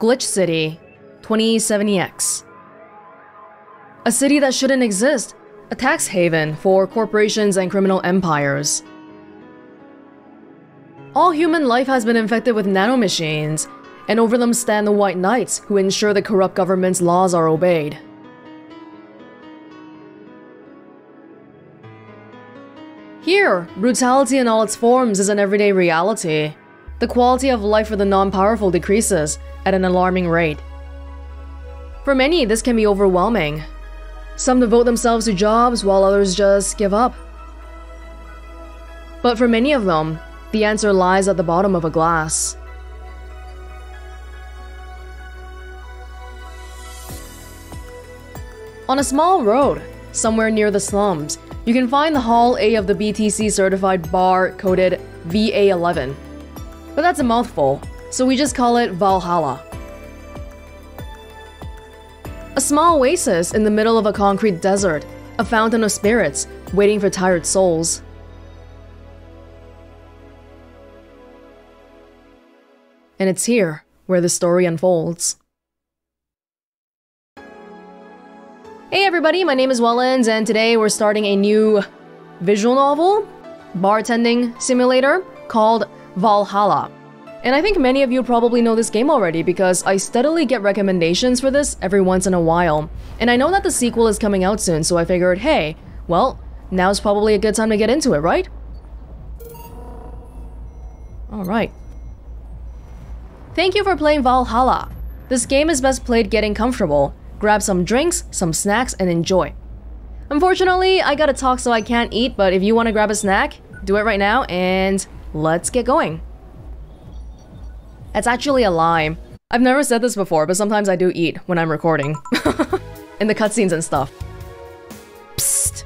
Glitch City 2070X. A city that shouldn't exist, a tax haven for corporations and criminal empires. All human life has been infected with nanomachines, and over them stand the White Knights who ensure the corrupt government's laws are obeyed. Here, brutality in all its forms is an everyday reality. The quality of life for the non-powerful decreases at an alarming rate. For many, this can be overwhelming. Some devote themselves to jobs while others just give up. But for many of them, the answer lies at the bottom of a glass. On a small road, somewhere near the slums, you can find the Hall A of the BTC certified bar coded VA11. But that's a mouthful, so we just call it Valhalla. A small oasis in the middle of a concrete desert, a fountain of spirits waiting for tired souls. And it's here where the story unfolds. Hey everybody, my name is Wellens, and today we're starting a new visual novel, bartending simulator called Valhalla. And I think many of you probably know this game already because I steadily get recommendations for this every once in a while. And I know that the sequel is coming out soon, so I figured, hey, well, now's probably a good time to get into it, right? Alright. Thank you for playing Valhalla. This game is best played getting comfortable. Grab some drinks, some snacks, and enjoy. Unfortunately, I gotta talk so I can't eat, but if you want to grab a snack, do it right now, and let's get going. That's actually a lie. I've never said this before, but sometimes I do eat when I'm recording. In the cutscenes and stuff. Psst!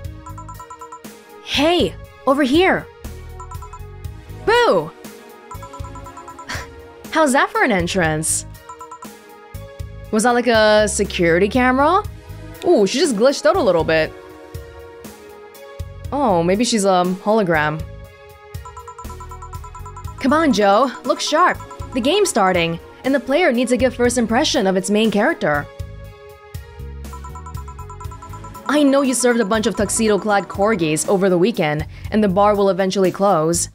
Hey! Over here! Boo! How's that for an entrance? Was that like a security camera? Ooh, she just glitched out a little bit. Oh, maybe she's a hologram. Come on, Joe. Look sharp. The game's starting, and the player needs a good first impression of its main character. I know you served a bunch of tuxedo-clad corgis over the weekend, and the bar will eventually close.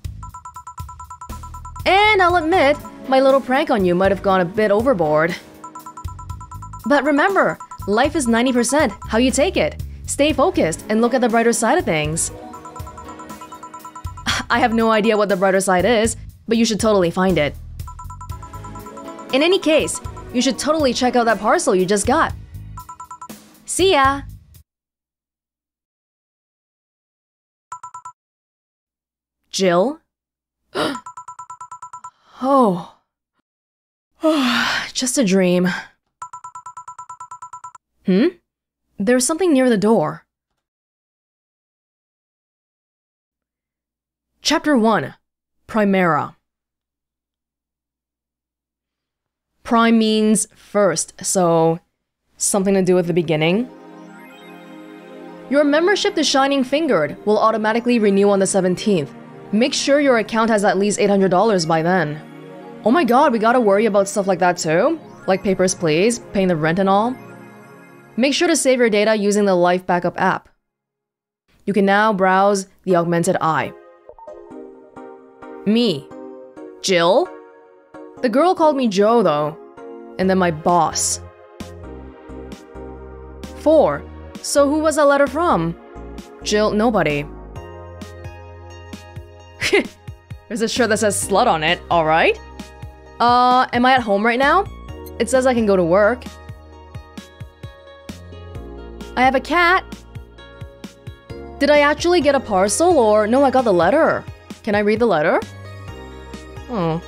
And I'll admit, my little prank on you might have gone a bit overboard. But remember, life is 90% how you take it. Stay focused and look at the brighter side of things. I have no idea what the brighter side is, but you should totally find it. In any case, you should totally check out that parcel you just got. See ya! Jill? Oh. Just a dream. There's something near the door. Chapter 1. Primera. Prime means first, so something to do with the beginning. Your membership to Shining Fingered will automatically renew on the 17th. Make sure your account has at least $800 by then. Oh my god, we gotta worry about stuff like that too? Like Papers, Please, paying the rent and all? Make sure to save your data using the Life Backup app. You can now browse the Augmented Eye. Me. Jill? The girl called me Joe though. And then my boss. 4. So who was that letter from? Jill, nobody. There's a shirt that says slut on it, alright? Am I at home right now? It says I can go to work. I have a cat. Did I actually get a parcel or no, I got the letter. Can I read the letter? Oh.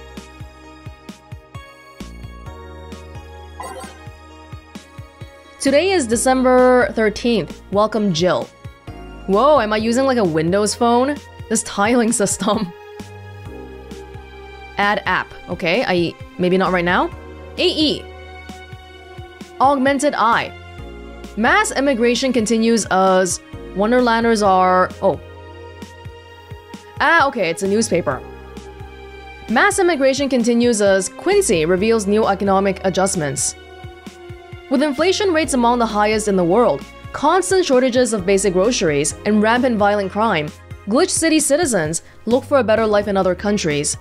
Today is December 13th. Welcome, Jill. Whoa, am I using like a Windows phone? This tiling system. Add app. Okay, maybe not right now. AE. Augmented Eye. Mass immigration continues as Wonderlanders are... Oh. Ah, okay, it's a newspaper. Mass immigration continues as Quincy reveals new economic adjustments. With inflation rates among the highest in the world, constant shortages of basic groceries, and rampant violent crime, Glitch City citizens look for a better life in other countries.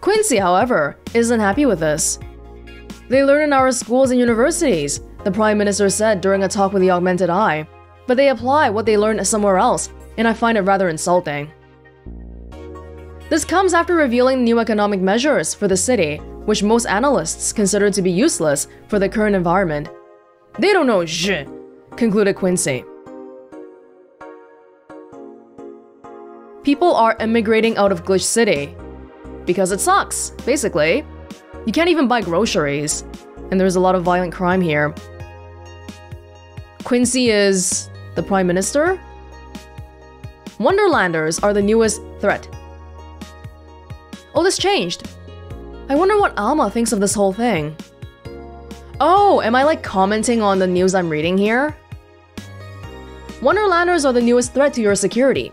Quincy, however, isn't happy with this. They learn in our schools and universities, the Prime Minister said during a talk with the Augmented Eye, but they apply what they learned somewhere else, and I find it rather insulting. This comes after revealing new economic measures for the city, which most analysts consider to be useless for the current environment. They don't know shit, concluded Quincy. People are emigrating out of Glitch City because it sucks, basically. You can't even buy groceries, and there's a lot of violent crime here. Quincy is the Prime Minister? Wonderlanders are the newest threat. Oh, this changed. I wonder what Alma thinks of this whole thing. Oh, am I like commenting on the news I'm reading here? Wonderlanders are the newest threat to your security.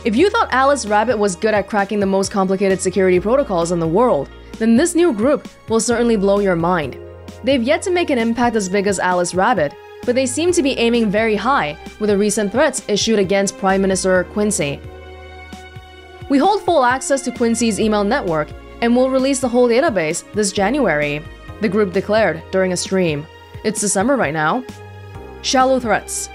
If you thought Alice Rabbit was good at cracking the most complicated security protocols in the world, then this new group will certainly blow your mind. They've yet to make an impact as big as Alice Rabbit, but they seem to be aiming very high with the recent threats issued against Prime Minister Quincy. We hold full access to Quincy's email network and will release the whole database this January, the group declared during a stream. It's December right now. Shallow threats.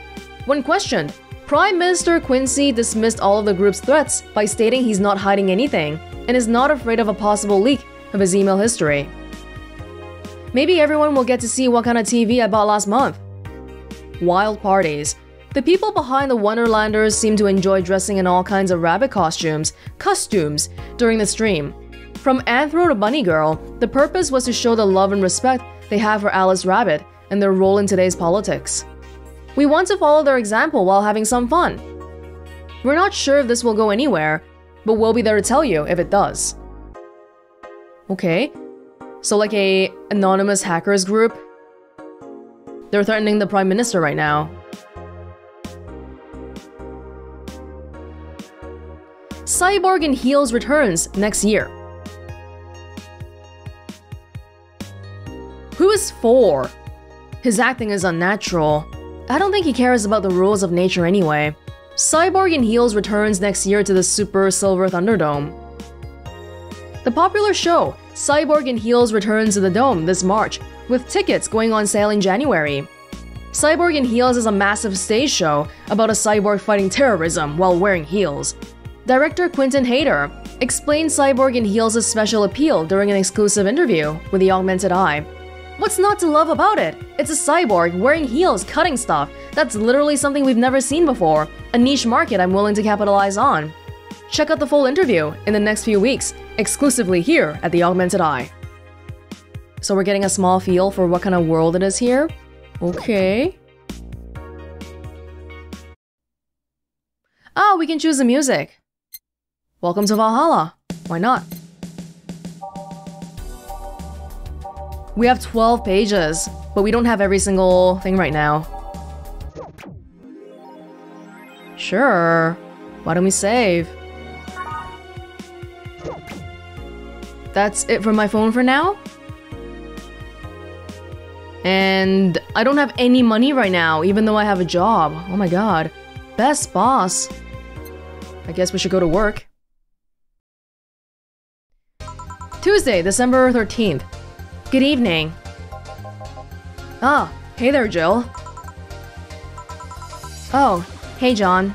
When questioned, Prime Minister Quincy dismissed all of the group's threats by stating he's not hiding anything and is not afraid of a possible leak of his email history. Maybe everyone will get to see what kind of TV I bought last month. Wild parties. The people behind the Wonderlanders seem to enjoy dressing in all kinds of rabbit costumes during the stream. From Anthro to Bunny Girl, the purpose was to show the love and respect they have for Alice Rabbit and their role in today's politics. We want to follow their example while having some fun. We're not sure if this will go anywhere, but we'll be there to tell you if it does. Okay, so like a anonymous hackers group. They're threatening the Prime Minister right now. Cyborg in Heels returns next year. Who is 4? His acting is unnatural. I don't think he cares about the rules of nature anyway. Cyborg in Heels returns next year to the Super Silver Thunderdome. The popular show, Cyborg in Heels returns to the Dome this March, with tickets going on sale in January. Cyborg in Heels is a massive stage show about a cyborg fighting terrorism while wearing heels. Director Quentin Hayter explained Cyborg in Heels' special appeal during an exclusive interview with the Augmented Eye. What's not to love about it? It's a cyborg wearing heels cutting stuff. That's literally something we've never seen before. A niche market I'm willing to capitalize on. Check out the full interview in the next few weeks, exclusively here at the Augmented Eye. So we're getting a small feel for what kind of world it is here. Okay. Oh, we can choose the music. Welcome to Valhalla. Why not? We have 12 pages, but we don't have every single thing right now. Sure. Why don't we save? That's it for my phone for now? And I don't have any money right now, even though I have a job. Oh my god. Best boss. I guess we should go to work. Tuesday, December 13th. Good evening. Ah, hey there, Jill. Oh, hey, John.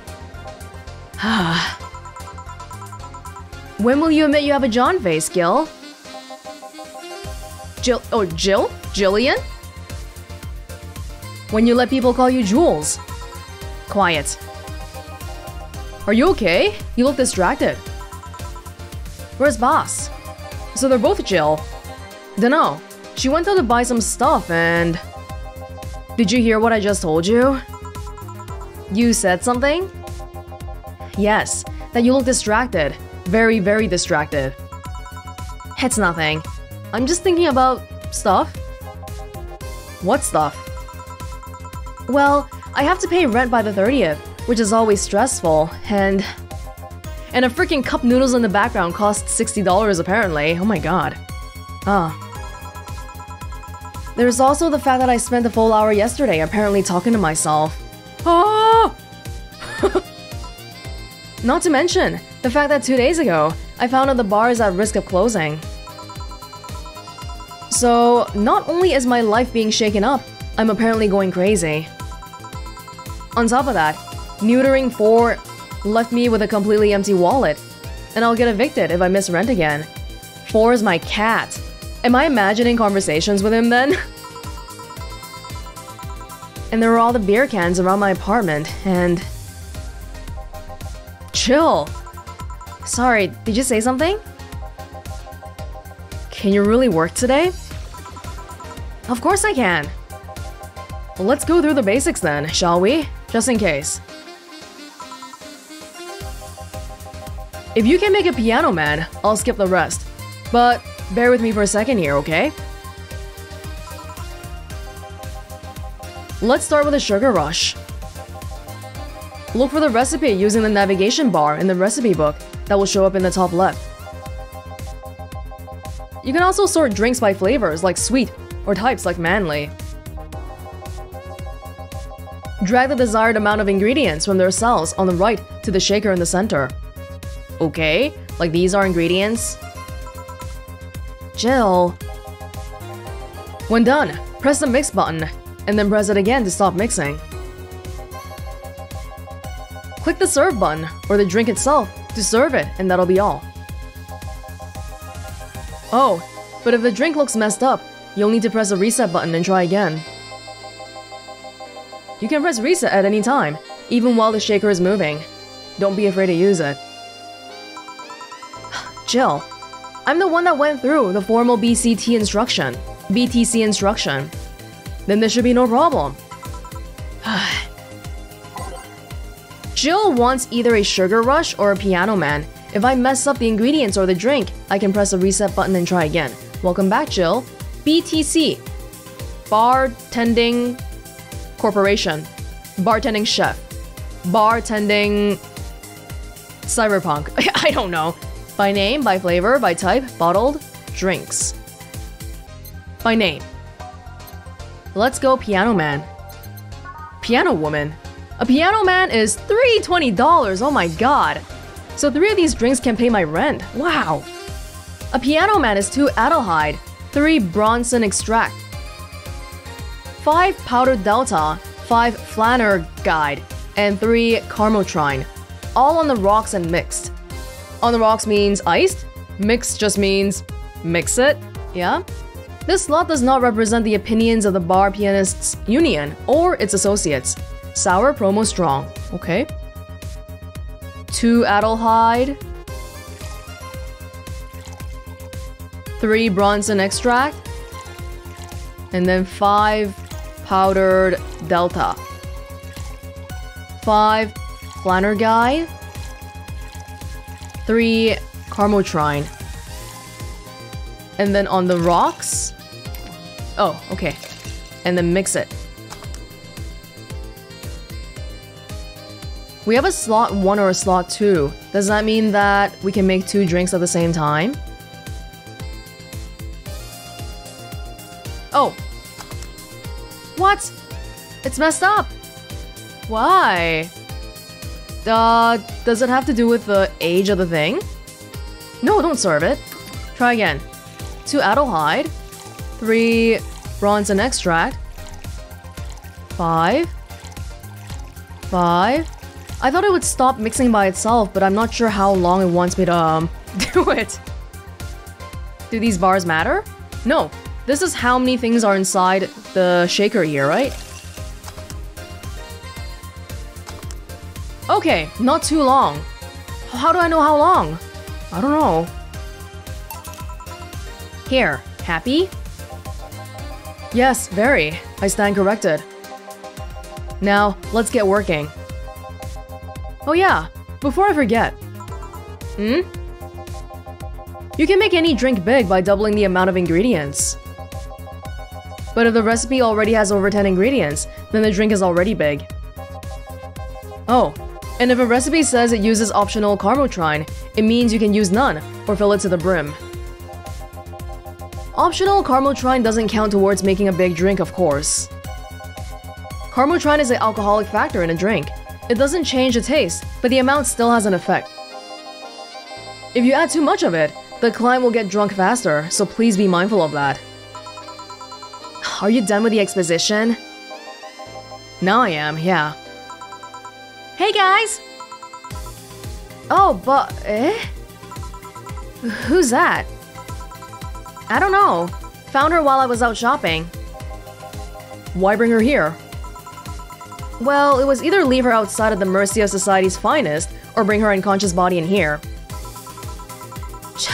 When will you admit you have a John face, Gil? Jill? Jillian? When you let people call you Jules. Quiet. Are you okay? You look distracted. Where's Boss? So they're both Jill. Dunno. She went out to buy some stuff and… Did you hear what I just told you? You said something? Yes, that you look distracted. Very, very distracted. It's nothing. I'm just thinking about… stuff. What stuff? Well, I have to pay rent by the 30th, which is always stressful, and… And a freaking cup noodles in the background cost $60 apparently. Oh my god. There's also the fact that I spent a full hour yesterday apparently talking to myself. Ah! Not to mention the fact that 2 days ago, I found out the bar is at risk of closing. So, not only is my life being shaken up, I'm apparently going crazy. On top of that, neutering 4 left me with a completely empty wallet, and I'll get evicted if I miss rent again. 4 is my cat. Am I imagining conversations with him then? And there were all the beer cans around my apartment, and... Chill. Sorry, did you say something? Can you really work today? Of course I can. Well, let's go through the basics then, shall we? Just in case. If you can make a piano man, I'll skip the rest. But bear with me for a second here, okay? Let's start with a sugar rush. Look for the recipe using the navigation bar in the recipe book that will show up in the top left. You can also sort drinks by flavors like sweet or types like manly. Drag the desired amount of ingredients from their cells on the right to the shaker in the center. Okay, like these are ingredients. Jill. When done, press the mix button and then press it again to stop mixing. Click the serve button or the drink itself to serve it, and that'll be all. Oh, but if the drink looks messed up, you'll need to press the reset button and try again. You can press reset at any time, even while the shaker is moving. Don't be afraid to use it. Jill, I'm the one that went through the formal BTC instruction. Then there should be no problem. Jill wants either a sugar rush or a piano man. If I mess up the ingredients or the drink, I can press the reset button and try again. Welcome back, Jill. BTC. Bartending Corporation. Bartending Chef. Bartending... Cyberpunk. I don't know. By name, by flavor, by type, bottled, drinks. By name. Let's go Piano Man. Piano Woman. A piano man is $320, oh my god. So 3 of these drinks can pay my rent, wow. A piano man is 2 Adelhyde, 3 Bronson Extract, 5 Powdered Delta, 5 Flanner Guide, and 3 Carmotrine. All on the rocks and mixed. On the rocks means iced, mixed just means mix it, yeah? This slot does not represent the opinions of the Bar Pianists Union or its associates. Sour promo strong, okay. 2 Adelhyde, 3 Bronson Extract, and then 5 Powdered Delta, 5 Flanner Guide, 3 Carmotrine, and then on the rocks, oh, okay, and then mix it. We have a slot 1 or a slot 2. Does that mean that we can make 2 drinks at the same time? Oh. What? It's messed up. Why? Does it have to do with the age of the thing? No, don't serve it. Try again. 2 Adelhyde, 3 Bronson Extract, 5. I thought it would stop mixing by itself, but I'm not sure how long it wants me to, do it. Do these bars matter? No. This is how many things are inside the shaker here, right? Okay, not too long. How do I know how long? I don't know. Here, happy? Yes, very. I stand corrected. Now, let's get working. Oh yeah, before I forget. You can make any drink big by doubling the amount of ingredients. But if the recipe already has over 10 ingredients, then the drink is already big. Oh, And if a recipe says it uses optional Karmotrine, it means you can use none or fill it to the brim. Optional Karmotrine doesn't count towards making a big drink, of course. Karmotrine is an alcoholic factor in a drink. It doesn't change the taste, but the amount still has an effect. If you add too much of it, the client will get drunk faster, so please be mindful of that. Are you done with the exposition? Now I am, yeah. Hey guys! Oh, but… Who's that? I don't know. Found her while I was out shopping. Why bring her here? Well, it was either leave her outside at the mercy of society's finest or bring her unconscious body in here.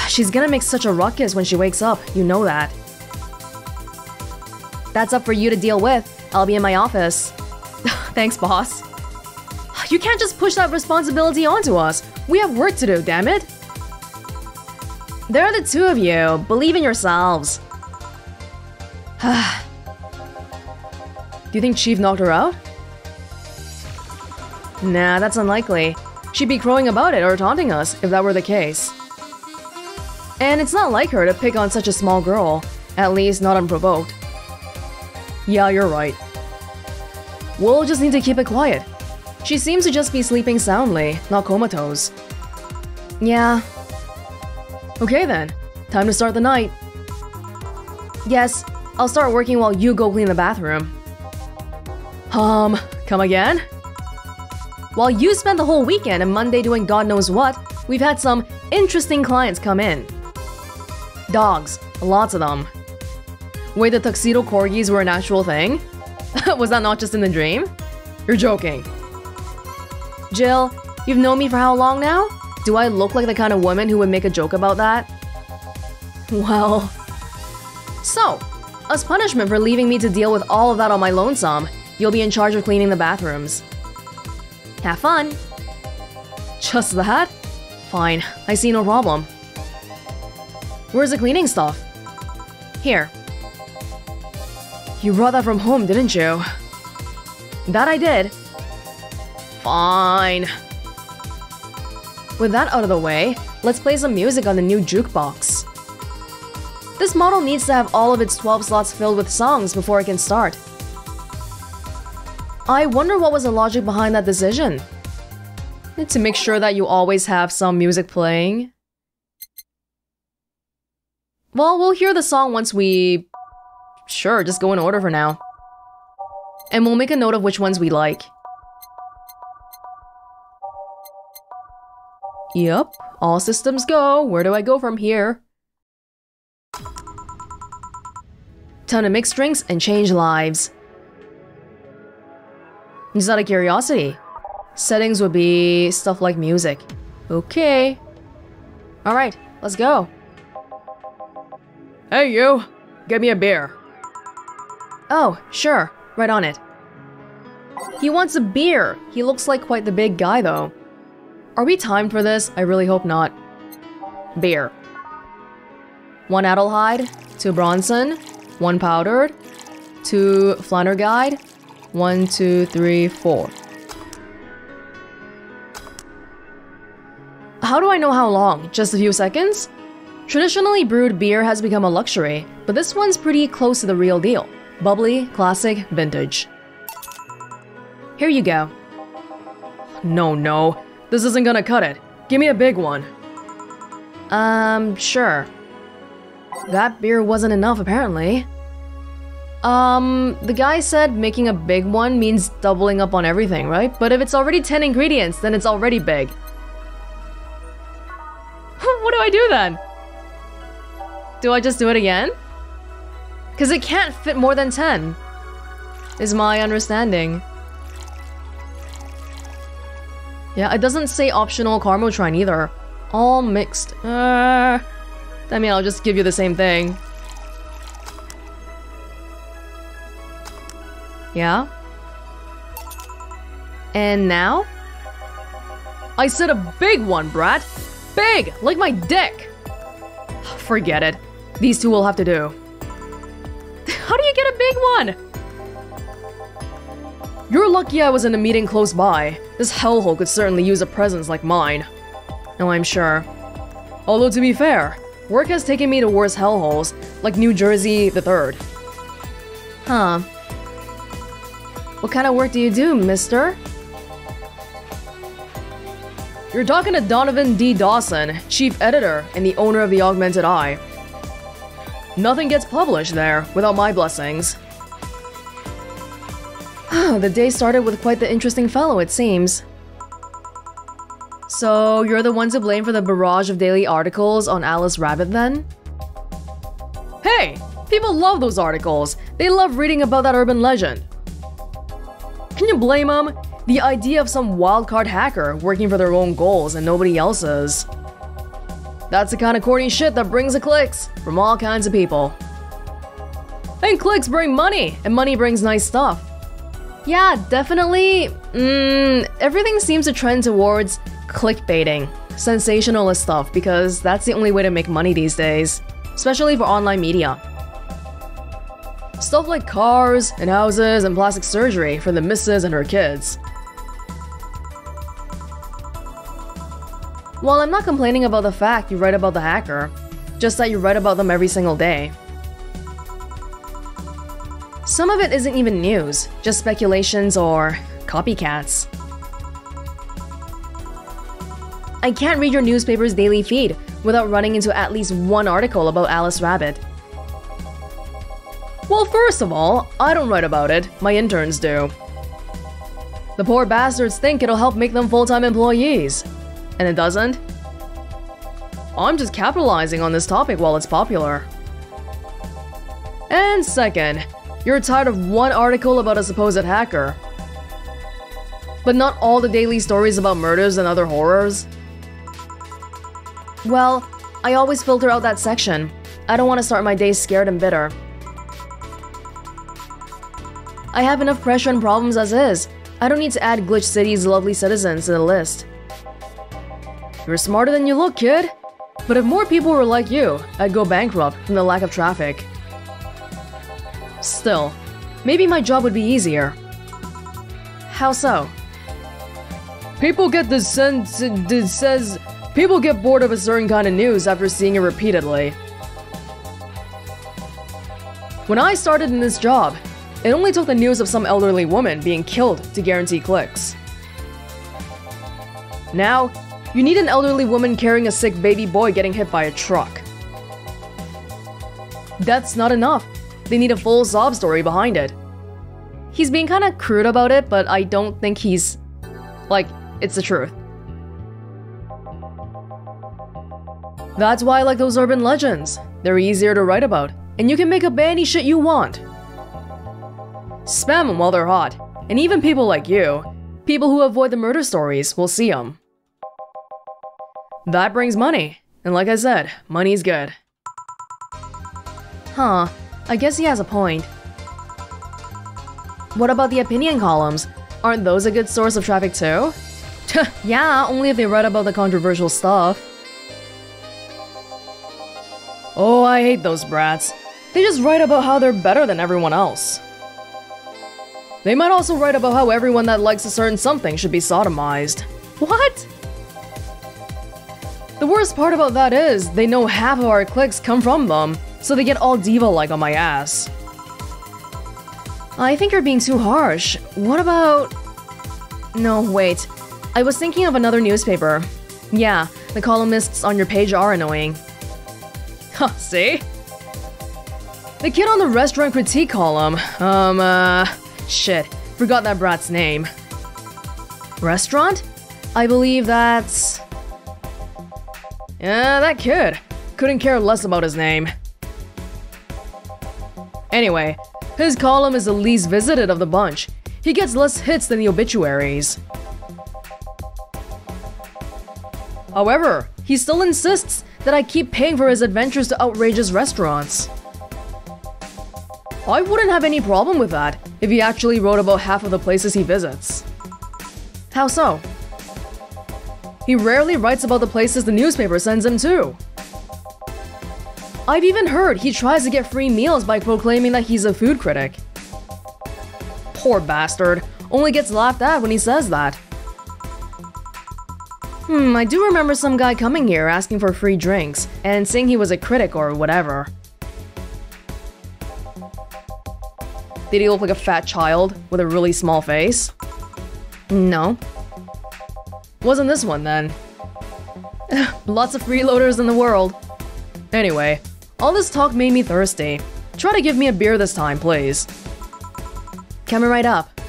She's gonna make such a ruckus when she wakes up, you know that. That's up for you to deal with. I'll be in my office. Thanks, boss. You can't just push that responsibility onto us. We have work to do, damn it. There are the two of you. Believe in yourselves. Do you think Chief knocked her out? Nah, that's unlikely. She'd be crowing about it or taunting us if that were the case. And it's not like her to pick on such a small girl. At least not unprovoked. Yeah, you're right. We'll just need to keep it quiet. She seems to just be sleeping soundly, not comatose. Yeah. Okay then. Time to start the night. Yes, I'll start working while you go clean the bathroom. Come again? While you spent the whole weekend and Monday doing God knows what, we've had some interesting clients come in. Dogs. Lots of them. Wait, the tuxedo corgis were an actual thing? Was that not just in the dream? You're joking. Jill, you've known me for how long now? Do I look like the kind of woman who would make a joke about that? Well… So, as punishment for leaving me to deal with all of that on my lonesome, you'll be in charge of cleaning the bathrooms. Have fun! Just that? Fine, I see no problem. Where's the cleaning stuff? Here. You brought that from home, didn't you? That I did. Fine. With that out of the way, let's play some music on the new jukebox. This model needs to have all of its 12 slots filled with songs before it can start. I wonder what was the logic behind that decision. To make sure that you always have some music playing. Well, we'll hear the song once we… Sure, just go in order for now. And we'll make a note of which ones we like. Yup, all systems go. Where do I go from here? Time to mix drinks and change lives. Just out of curiosity, settings would be stuff like music. Okay. Alright, let's go. Hey you! Get me a beer. Oh, sure. Right on it. He wants a beer! He looks like quite the big guy though. Are we timed for this? I really hope not. Beer. 1 Adelheid, 2 Bronson, 1 powdered, 2 Flannerguide, 1, 2, 3, 4. How do I know how long? Just a few seconds? Traditionally brewed beer has become a luxury, but this one's pretty close to the real deal. Bubbly, classic, vintage. Here you go. No. This isn't gonna cut it. Give me a big one. Sure. That beer wasn't enough, apparently. The guy said making a big one means doubling up on everything, right? But if it's already 10 ingredients, then it's already big. What do I do then? Do I just do it again? Because it can't fit more than 10, is my understanding. Yeah, it doesn't say optional Karmotrine either. All mixed. I mean, I'll just give you the same thing. Yeah? And now? I said a big one, brat! Big! Like my dick! Forget it. These two will have to do. How do you get a big one? You're lucky I was in a meeting close by. This hellhole could certainly use a presence like mine. No, I'm sure. Although to be fair, work has taken me to worse hellholes, like New Jersey the 3rd. Huh. What kind of work do you do, mister? You're talking to Donovan D. Dawson, chief editor and the owner of the Augmented Eye. Nothing gets published there without my blessings. The day started with quite the interesting fellow, it seems. So, you're the one to blame for the barrage of daily articles on Alice Rabbit, then? Hey! People love those articles! They love reading about that urban legend. Can you blame them? The idea of some wildcard hacker working for their own goals and nobody else's. That's the kind of corny shit that brings the clicks from all kinds of people. And clicks bring money, and money brings nice stuff. Yeah, definitely. Everything seems to trend towards clickbaiting, sensationalist stuff, because that's the only way to make money these days, especially for online media. Stuff like cars and houses and plastic surgery for the missus and her kids. Well, I'm not complaining about the fact you write about the hacker, just that you write about them every single day. Some of it isn't even news, just speculations or copycats. I can't read your newspaper's daily feed without running into at least one article about Alice Rabbit. Well, first of all, I don't write about it, my interns do. The poor bastards think it'll help make them full-time employees. And it doesn't? I'm just capitalizing on this topic while it's popular. And second, you're tired of one article about a supposed hacker. But not all the daily stories about murders and other horrors? Well, I always filter out that section. I don't want to start my day scared and bitter. I have enough pressure and problems as is. I don't need to add Glitch City's lovely citizens to the list. You're smarter than you look, kid. But if more people were like you, I'd go bankrupt from the lack of traffic. Still, maybe my job would be easier. How so? People get the sense it says people get bored of a certain kind of news after seeing it repeatedly. When I started in this job, it only took the news of some elderly woman being killed to guarantee clicks. Now, you need an elderly woman carrying a sick baby boy getting hit by a truck. That's not enough. They need a full sob story behind it. He's being kinda crude about it, but I don't think he's... like, it's the truth. That's why I like those urban legends. They're easier to write about, and you can make up any shit you want. Spam them while they're hot, and even people like you, people who avoid the murder stories, will see them. That brings money, and like I said, money's good. Huh, I guess he has a point. What about the opinion columns? Aren't those a good source of traffic too? Yeah, only if they write about the controversial stuff. Oh, I hate those brats. They just write about how they're better than everyone else. They might also write about how everyone that likes a certain something should be sodomized. What? The worst part about that is, they know half of our clicks come from them, so they get all diva-like on my ass. I think you're being too harsh. What about... No, wait. I was thinking of another newspaper. Yeah, the columnists on your page are annoying. Huh, see? The kid on the restaurant critique column, shit, forgot that brat's name. Restaurant? I believe that's... Yeah, that kid. Couldn't care less about his name. Anyway, his column is the least visited of the bunch. He gets less hits than the obituaries. However, he still insists that I keep paying for his adventures to outrageous restaurants. I wouldn't have any problem with that if he actually wrote about half of the places he visits. How so? He rarely writes about the places the newspaper sends him to. I've even heard he tries to get free meals by proclaiming that he's a food critic. Poor bastard. only gets laughed at when he says that. I do remember some guy coming here asking for free drinks and saying he was a critic or whatever. Did he look like a fat child with a really small face? No. Wasn't this one then. Lots of freeloaders in the world. Anyway, all this talk made me thirsty. Try to give me a beer this time, please. Coming right up.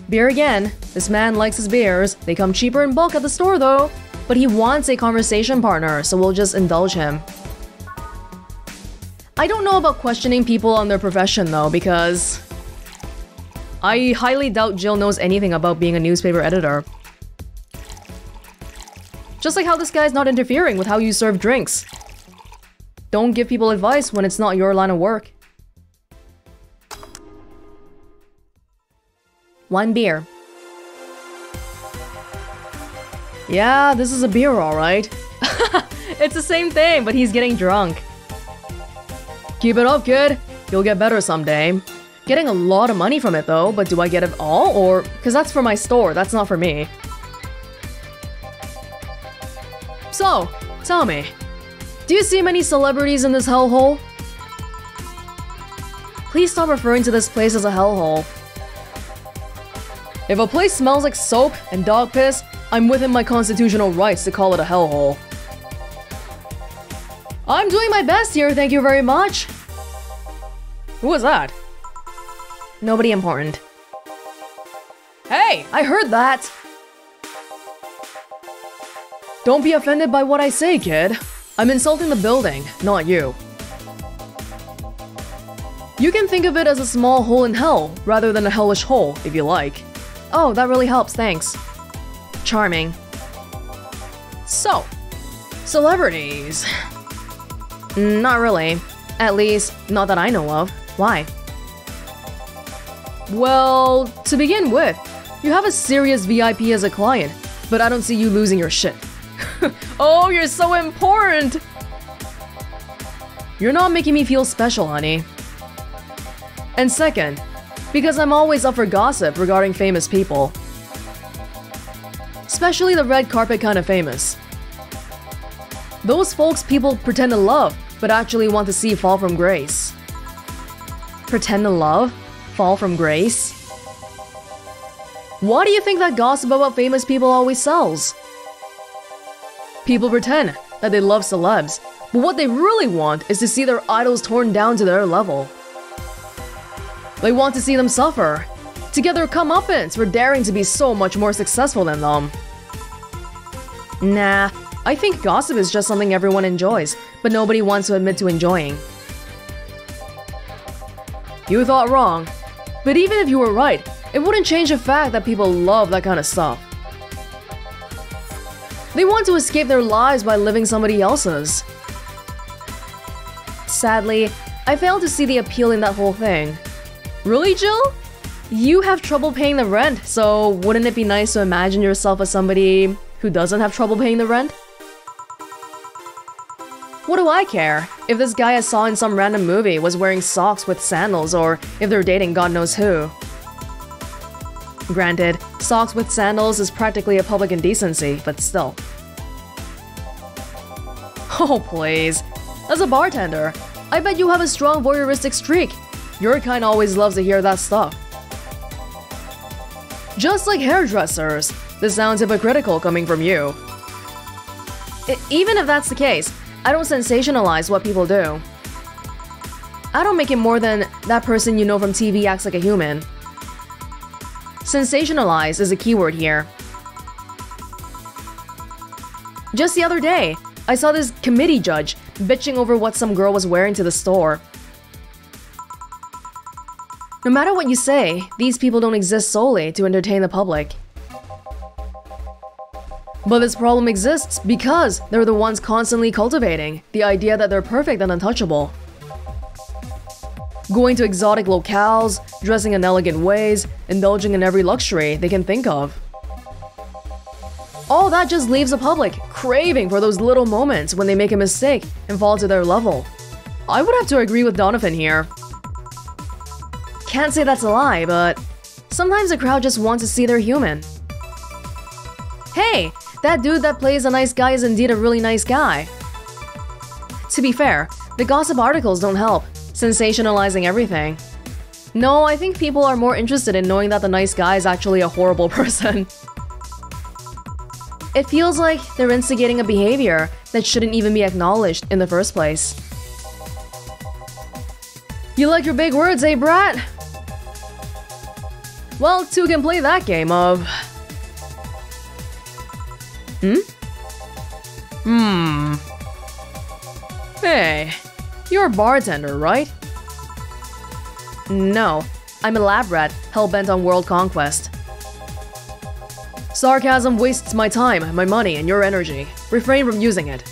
Beer again. This man likes his beers. They come cheaper in bulk at the store though. But he wants a conversation partner, so we'll just indulge him. I don't know about questioning people on their profession though, because I highly doubt Jill knows anything about being a newspaper editor. Just like how this guy's not interfering with how you serve drinks. Don't give people advice when it's not your line of work. One beer. Yeah, this is a beer, alright. It's the same thing, but he's getting drunk. Keep it up, kid. You'll get better someday. Getting a lot of money from it though, but do I get it all? Or… because that's for my store, that's not for me. So, tell me, do you see many celebrities in this hellhole? Please stop referring to this place as a hellhole. If a place smells like soap and dog piss, I'm within my constitutional rights to call it a hellhole. I'm doing my best here, thank you very much. Who was that? Nobody important. Hey, I heard that! Don't be offended by what I say, kid. I'm insulting the building, not you. You can think of it as a small hole in hell, rather than a hellish hole, if you like. Oh, that really helps, thanks. Charming. So, celebrities. Not really. At least, not that I know of. Why? Well, to begin with, you have a serious VIP as a client, but I don't see you losing your shit. Oh, you're so important! You're not making me feel special, honey. And second, because I'm always up for gossip regarding famous people. Especially the red carpet kind of famous. Those folks people pretend to love, but actually want to see fall from grace. Pretend to love? Fall from grace? Why do you think that gossip about famous people always sells? People pretend that they love celebs, but what they really want is to see their idols torn down to their level. They want to see them suffer, to get their comeuppance for daring to be so much more successful than them. Nah, I think gossip is just something everyone enjoys, but nobody wants to admit to enjoying. You thought wrong, but even if you were right, it wouldn't change the fact that people love that kind of stuff. They want to escape their lives by living somebody else's. Sadly, I fail to see the appeal in that whole thing. Really, Jill? You have trouble paying the rent, so wouldn't it be nice to imagine yourself as somebody who doesn't have trouble paying the rent? What do I care if this guy I saw in some random movie was wearing socks with sandals or if they're dating God knows who? Granted, socks with sandals is practically a public indecency, but still. Oh please. As a bartender, I bet you have a strong voyeuristic streak. Your kind always loves to hear that stuff. Just like hairdressers, this sounds hypocritical coming from you. Even if that's the case, I don't sensationalize what people do. I don't make it more than that person you know from TV acts like a human. Sensationalize is a keyword here. Just the other day, I saw this committee judge bitching over what some girl was wearing to the store. No matter what you say, these people don't exist solely to entertain the public. But this problem exists because they're the ones constantly cultivating the idea that they're perfect and untouchable. Going to exotic locales, dressing in elegant ways, indulging in every luxury they can think of. All that just leaves the public craving for those little moments when they make a mistake and fall to their level. I would have to agree with Donovan here. Can't say that's a lie, but Sometimes the crowd just wants to see they're human. Hey, that dude that plays a nice guy is indeed a really nice guy. To be fair, the gossip articles don't help, sensationalizing everything. No, I think people are more interested in knowing that the nice guy is actually a horrible person. It feels like they're instigating a behavior that shouldn't even be acknowledged in the first place. You like your big words, eh, brat? Well, two can play that game of… Hey, you're a bartender, right? No, I'm a lab rat, hell-bent on world conquest. Sarcasm wastes my time, my money, and your energy. Refrain from using it.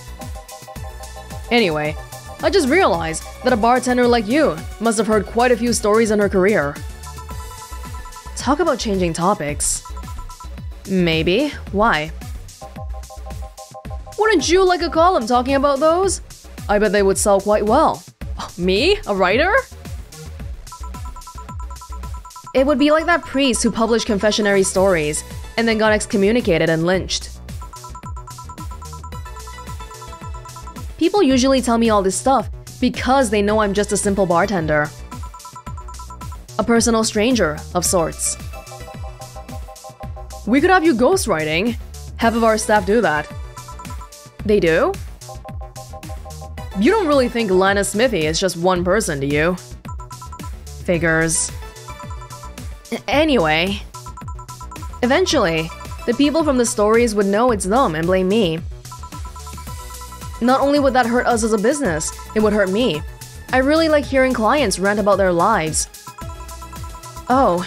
Anyway, I just realized that a bartender like you must have heard quite a few stories in her career. Talk about changing topics. Maybe. Why? Wouldn't you like a column talking about those? I bet they would sell quite well. Me? A writer? It would be like that priest who published confessionary stories and then got excommunicated and lynched. People usually tell me all this stuff because they know I'm just a simple bartender. A personal stranger of sorts. We could have you ghostwriting. Half of our staff do that. They do? You don't really think Lana Smithy is just one person, do you? Figures. Anyway, eventually, the people from the stories would know it's them and blame me. Not only would that hurt us as a business, it would hurt me. I really like hearing clients rant about their lives. Oh,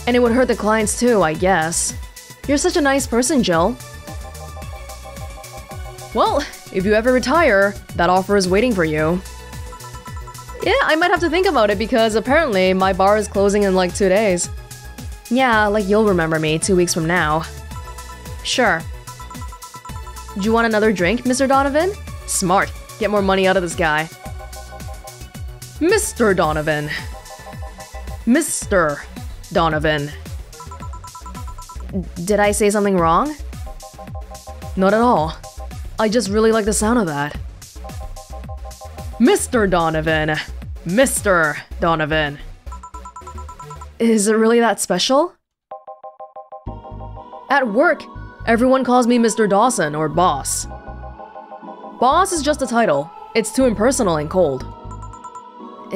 and it would hurt the clients too, I guess. You're such a nice person, Jill. Well, if you ever retire, that offer is waiting for you. Yeah, I might have to think about it because apparently my bar is closing in like 2 days. Yeah, like you'll remember me 2 weeks from now. Sure. Do you want another drink, Mr. Donovan? Smart. Get more money out of this guy. Mr. Donovan. Mr. Donovan. Did I say something wrong? Not at all. I just really like the sound of that. Mr. Donovan. Mr. Donovan. Is it really that special? At work, everyone calls me Mr. Dawson or Boss. Boss is just a title. It's too impersonal and cold.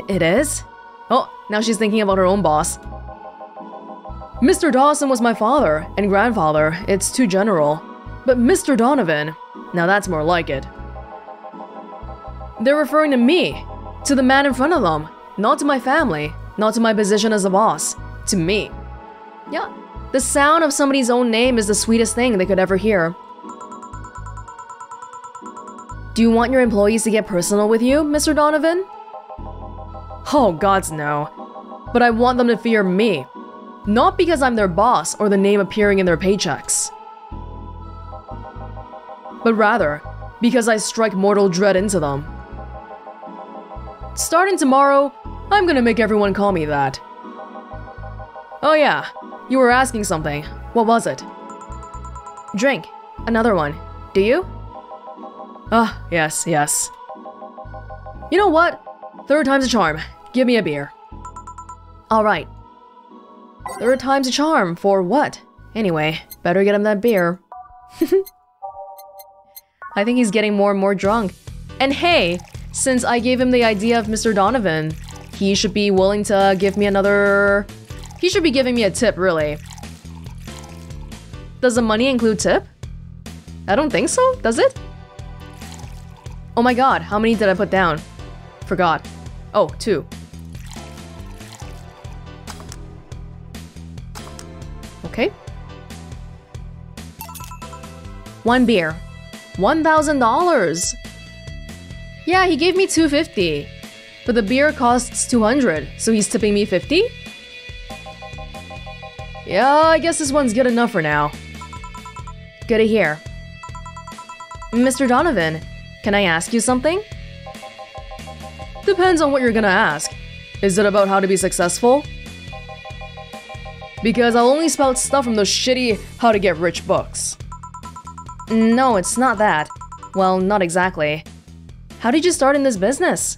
It is? Oh, now she's thinking about her own boss. Mr. Dawson was my father and grandfather. It's too general. But Mr. Donovan, now that's more like it. They're referring to me, to the man in front of them, not to my family, not to my position as a boss, to me. Yeah, the sound of somebody's own name is the sweetest thing they could ever hear. Do you want your employees to get personal with you, Mr. Donovan? Oh, gods no. But I want them to fear me. Not because I'm their boss or the name appearing in their paychecks. But rather, because I strike mortal dread into them. Starting tomorrow, I'm gonna make everyone call me that. Oh yeah, you were asking something. What was it? Drink. Another one. Do you? Ah, yes, yes. You know what? Third time's a charm. Give me a beer. Alright. Third time's a charm for what? Anyway, better get him that beer. I think he's getting more and more drunk. And hey, since I gave him the idea of Mr. Donovan, he should be willing to give me another… He should be giving me a tip, really. Does the money include tip? I don't think so, does it? Oh my god, how many did I put down? Forgot. Oh, 2. Okay. 1 beer. $1,000! Yeah, he gave me $250. But the beer costs $200, so he's tipping me $50? Yeah, I guess this one's good enough for now. Good to hear. Mr. Donovan, can I ask you something? Depends on what you're gonna ask. Is it about how to be successful? Because I'll only spout stuff from those shitty how to get rich books. No, it's not that. Well, not exactly. How did you start in this business?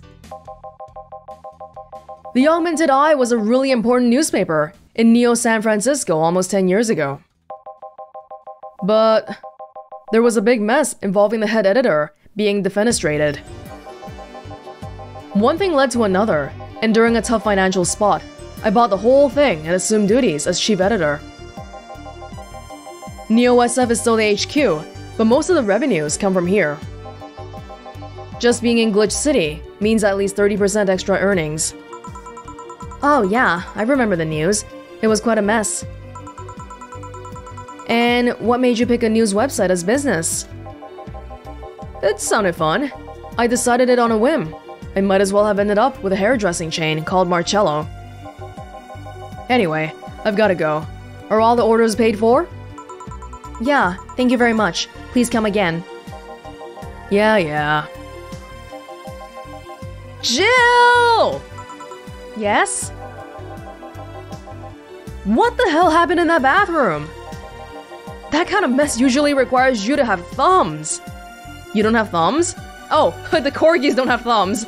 The Augmented Eye was a really important newspaper in Neo San Francisco almost 10 years ago. But there was a big mess involving the head editor being defenestrated. One thing led to another, and during a tough financial spot, I bought the whole thing and assumed duties as chief editor. Neo SF is still the HQ, but most of the revenues come from here. Just being in Glitch City means at least 30% extra earnings. Oh yeah, I remember the news. It was quite a mess. And what made you pick a news website as business? It sounded fun. I decided it on a whim. I might as well have ended up with a hairdressing chain called Marcello. Anyway, I've gotta go. Are all the orders paid for? Yeah, thank you very much. Please come again. Yeah. Jill! Yes? What the hell happened in that bathroom? That kind of mess usually requires you to have thumbs. You don't have thumbs? Oh, the corgis don't have thumbs.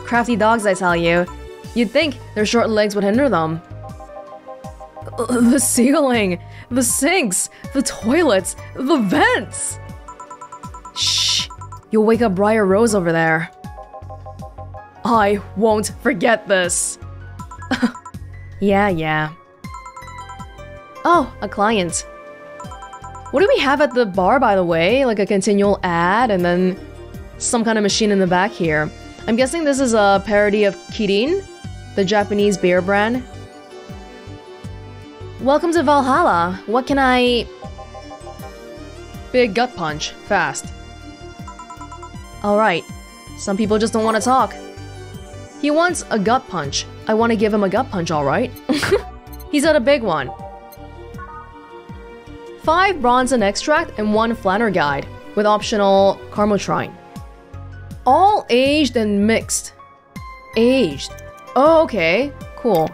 Crafty dogs, I tell you. You'd think their short legs would hinder them. The ceiling, the sinks, the toilets, the vents! Shh, you'll wake up Briar Rose over there. I won't forget this. Yeah. Oh, a client. What do we have at the bar, by the way? Like a continual ad and then some kind of machine in the back here. I'm guessing this is a parody of Kirin, the Japanese beer brand. Welcome to Valhalla. What can I... Big gut punch. Fast. Alright. Some people just don't want to talk. He wants a gut punch. I want to give him a gut punch, alright? He's at a big one. 5 Bronzan extract and 1 Flanner guide, with optional Carmotrine. All aged and mixed. Aged. Oh, okay. Cool.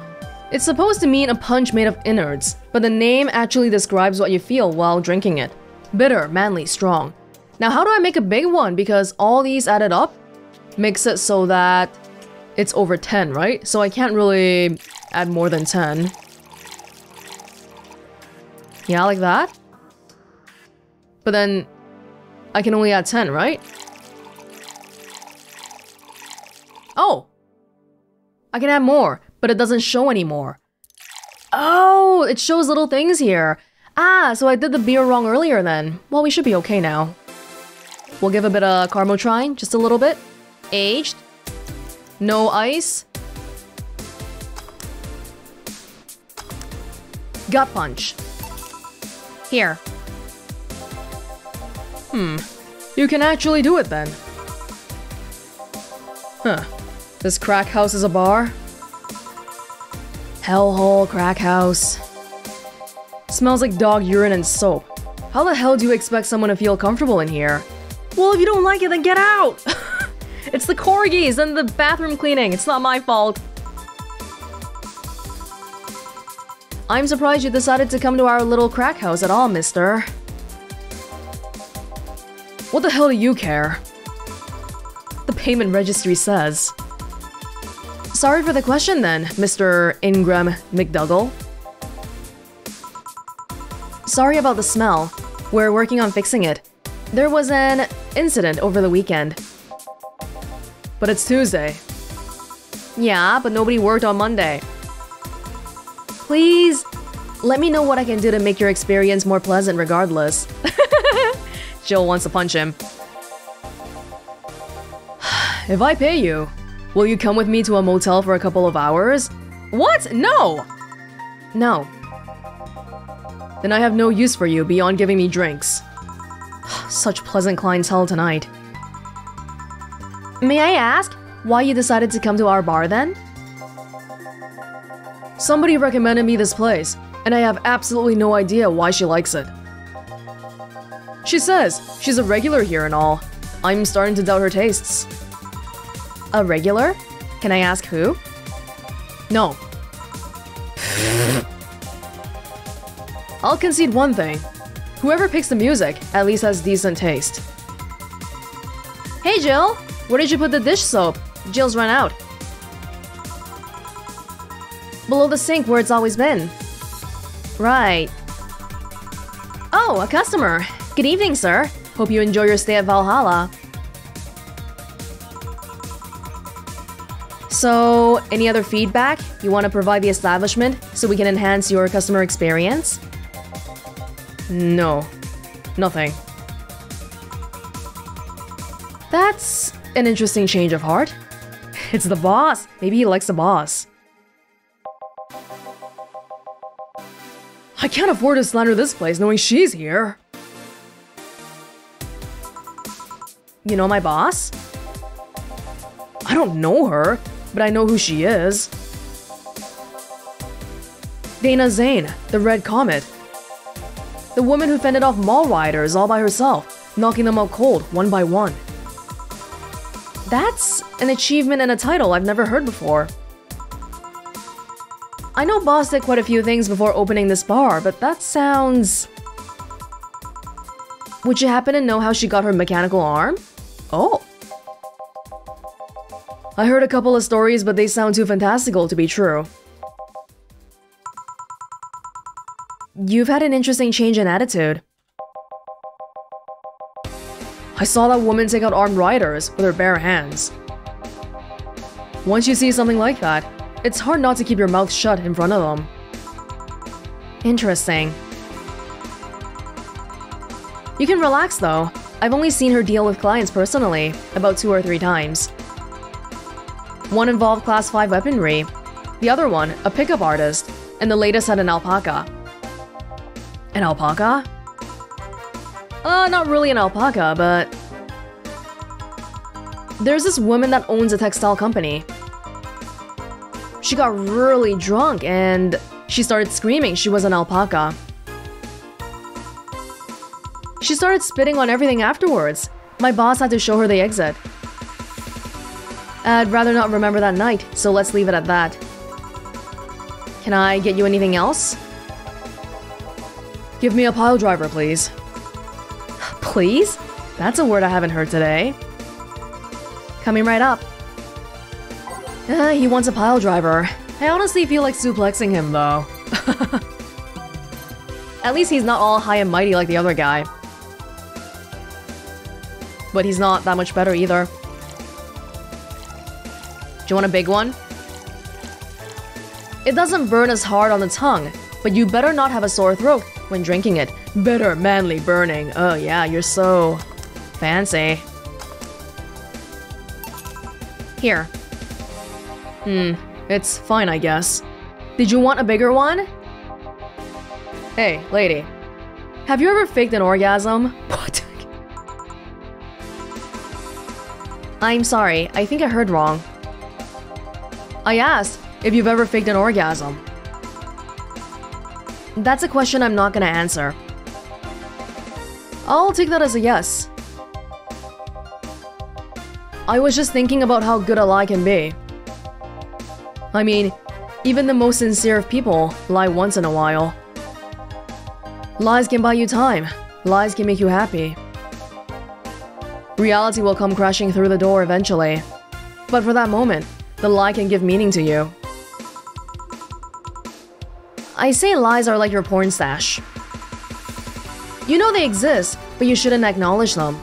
It's supposed to mean a punch made of innards, but the name actually describes what you feel while drinking it. Bitter, manly, strong. Now how do I make a big one? Because all these added up makes it so that it's over 10, right? So I can't really add more than 10. Yeah, like that? But then I can only add 10, right? Oh! I can add more, but it doesn't show anymore. Oh, it shows little things here. Ah, so I did the beer wrong earlier then. Well, we should be okay now. We'll give a bit of Carmotrine, just a little bit. Aged. No ice. Gut punch. Here. You can actually do it then. Huh. This crack house is a bar? Hellhole crack house. Smells like dog urine and soap. How the hell do you expect someone to feel comfortable in here? Well, if you don't like it, then get out! It's the corgis and the bathroom cleaning. It's not my fault. I'm surprised you decided to come to our little crack house at all, mister. What the hell do you care? The payment registry says. Sorry for the question then, Mr. Ingram McDougall. Sorry about the smell. We're working on fixing it. There was an incident over the weekend. But it's Tuesday. Yeah, but nobody worked on Monday. Please, let me know what I can do to make your experience more pleasant regardless. Jill wants to punch him. If I pay you, will you come with me to a motel for a couple of hours? What? No! No. Then I have no use for you beyond giving me drinks. Such pleasant clientele tonight. May I ask why you decided to come to our bar then? Somebody recommended me this place, and I have absolutely no idea why she likes it. She says she's a regular here and all. I'm starting to doubt her tastes. A regular? Can I ask who? No. I'll concede one thing. Whoever picks the music at least has decent taste. Hey Jill! Where did you put the dish soap? Jill's run out. Below the sink where it's always been. Right. Oh, a customer. Good evening, sir. Hope you enjoy your stay at Valhalla. So, any other feedback you want to provide the establishment so we can enhance your customer experience? No. Nothing. That's an interesting change of heart. It's the boss. Maybe he likes the boss. I can't afford to slander this place knowing she's here. You know my boss? I don't know her, but I know who she is. Dana Zane, the Red Comet. The woman who fended off mall rioters all by herself, knocking them out cold, one by one. That's an achievement and a title I've never heard before. I know Boss did quite a few things before opening this bar, but that sounds... Would you happen to know how she got her mechanical arm? Oh. I heard a couple of stories, but they sound too fantastical to be true. You've had an interesting change in attitude. I saw that woman take out armed rioters with her bare hands. Once you see something like that, it's hard not to keep your mouth shut in front of them. Interesting. You can relax though. I've only seen her deal with clients personally, about 2 or 3 times. One involved Class 5 weaponry, the other one a pickup artist, and the latest had an alpaca. An alpaca? Not really an alpaca, but... There's this woman that owns a textile company. She got really drunk and she started screaming she was an alpaca. She started spitting on everything afterwards. My boss had to show her the exit. I'd rather not remember that night, so let's leave it at that. Can I get you anything else? Give me a pile driver, please. Please? That's a word I haven't heard today. Coming right up. He wants a pile driver. I honestly feel like suplexing him, though. At least he's not all high and mighty like the other guy. But he's not that much better either. Do you want a big one? It doesn't burn as hard on the tongue, but you better not have a sore throat when drinking it. Bitter, manly burning. Oh yeah, you're so... fancy. Here. It's fine, I guess. Did you want a bigger one? Hey, lady. Have you ever faked an orgasm? What? I'm sorry, I think I heard wrong. I asked if you've ever faked an orgasm. That's a question I'm not gonna answer. I'll take that as a yes. I was just thinking about how good a lie can be. I mean, even the most sincere of people lie once in a while. Lies can buy you time. Lies can make you happy. Reality will come crashing through the door eventually. But for that moment, the lie can give meaning to you. I say lies are like your porn stash. You know they exist, but you shouldn't acknowledge them.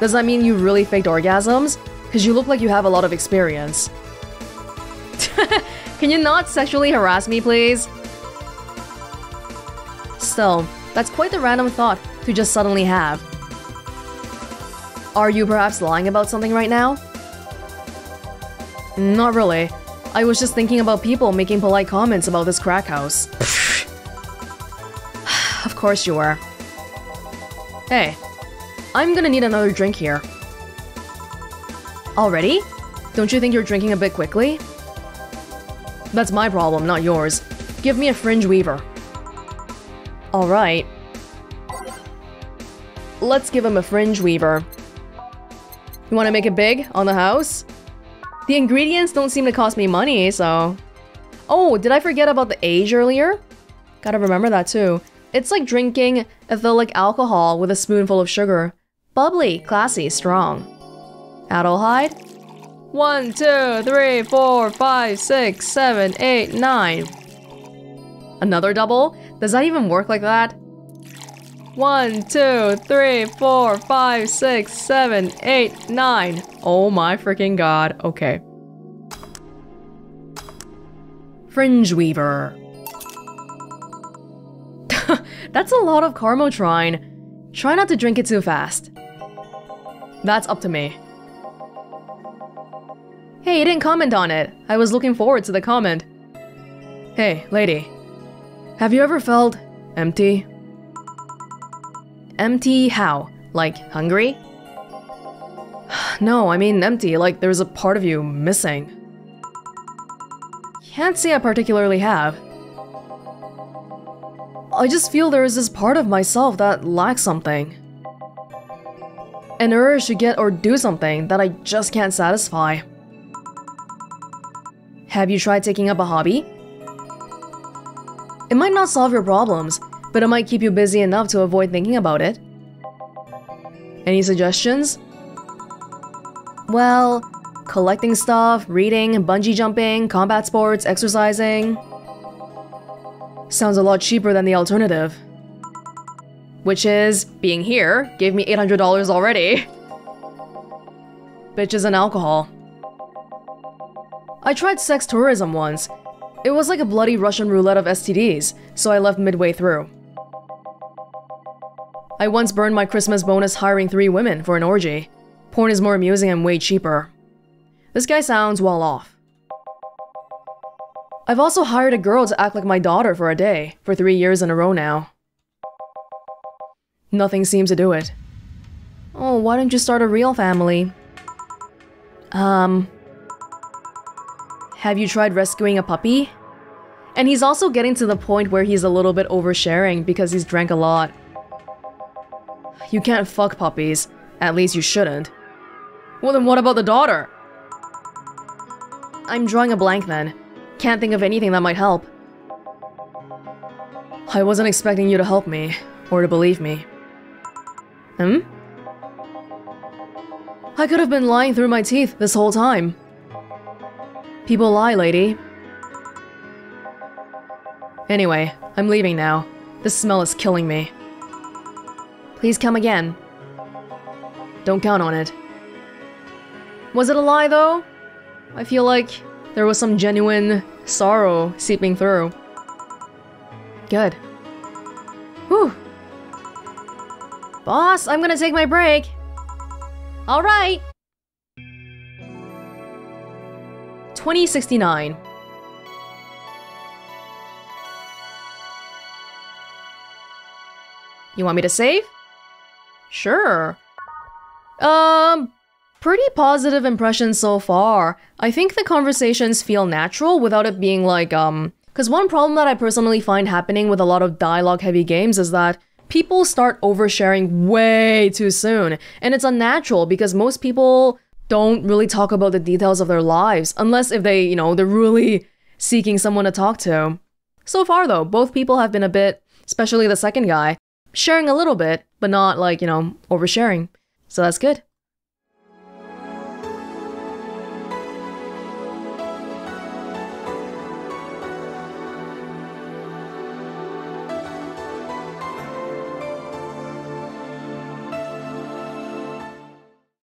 Does that mean you really faked orgasms? Because you look like you have a lot of experience. Can you not sexually harass me, please? Still, that's quite the random thought to just suddenly have. Are you perhaps lying about something right now? Not really. I was just thinking about people making polite comments about this crack house. Of course you were. Hey, I'm gonna need another drink here. Already? Don't you think you're drinking a bit quickly? That's my problem, not yours. Give me a fringe weaver. Alright. Let's give him a fringe weaver. You want to make it big on the house? The ingredients don't seem to cost me money, so... Oh, did I forget about the age earlier? Gotta remember that too. It's like drinking ethylic alcohol with a spoonful of sugar. Bubbly, classy, strong. Adelhyde? 1, 2, 3, 4, 5, 6, 7, 8, 9. Another double? Does that even work like that? 1, 2, 3, 4, 5, 6, 7, 8, 9. Oh my freaking god. Okay. Fringe Weaver. That's a lot of Carmotrine. Try not to drink it too fast. That's up to me. Hey, you didn't comment on it. I was looking forward to the comment. Hey, lady. Have you ever felt empty? Empty how? Like hungry? No, I mean empty, like there's a part of you missing. Can't say I particularly have. I just feel there is this part of myself that lacks something. An urge to get or do something that I just can't satisfy. Have you tried taking up a hobby? It might not solve your problems, but it might keep you busy enough to avoid thinking about it. Any suggestions? Well, collecting stuff, reading, bungee jumping, combat sports, exercising. Sounds a lot cheaper than the alternative. Which is, being here gave me $800 already. Bitches and alcohol. I tried sex tourism once. It was like a bloody Russian roulette of STDs, so I left midway through. I once burned my Christmas bonus hiring 3 women for an orgy. Porn is more amusing and way cheaper. This guy sounds well off. I've also hired a girl to act like my daughter for a day, for 3 years in a row now. Nothing seems to do it. Oh, why don't you start a real family? Have you tried rescuing a puppy? And he's also getting to the point where he's a little bit oversharing because he's drank a lot. You can't fuck puppies. At least you shouldn't. Well then what about the daughter? I'm drawing a blank then. Can't think of anything that might help. I wasn't expecting you to help me, or to believe me. I could have been lying through my teeth this whole time. People lie, lady. Anyway, I'm leaving now. This smell is killing me. Please come again. Don't count on it. Was it a lie, though? I feel like there was some genuine sorrow seeping through. Good. Whew. Boss, I'm gonna take my break. All right. 2069. You want me to save? Sure. Pretty positive impressions so far. I think the conversations feel natural without it being like, Because one problem that I personally find happening with a lot of dialogue-heavy games is that people start oversharing way too soon. And it's unnatural because most people don't really talk about the details of their lives, unless if they, you know, they're really seeking someone to talk to. So far though, both people have been a bit, especially the second guy, sharing a little bit, but not like, you know, oversharing. So that's good.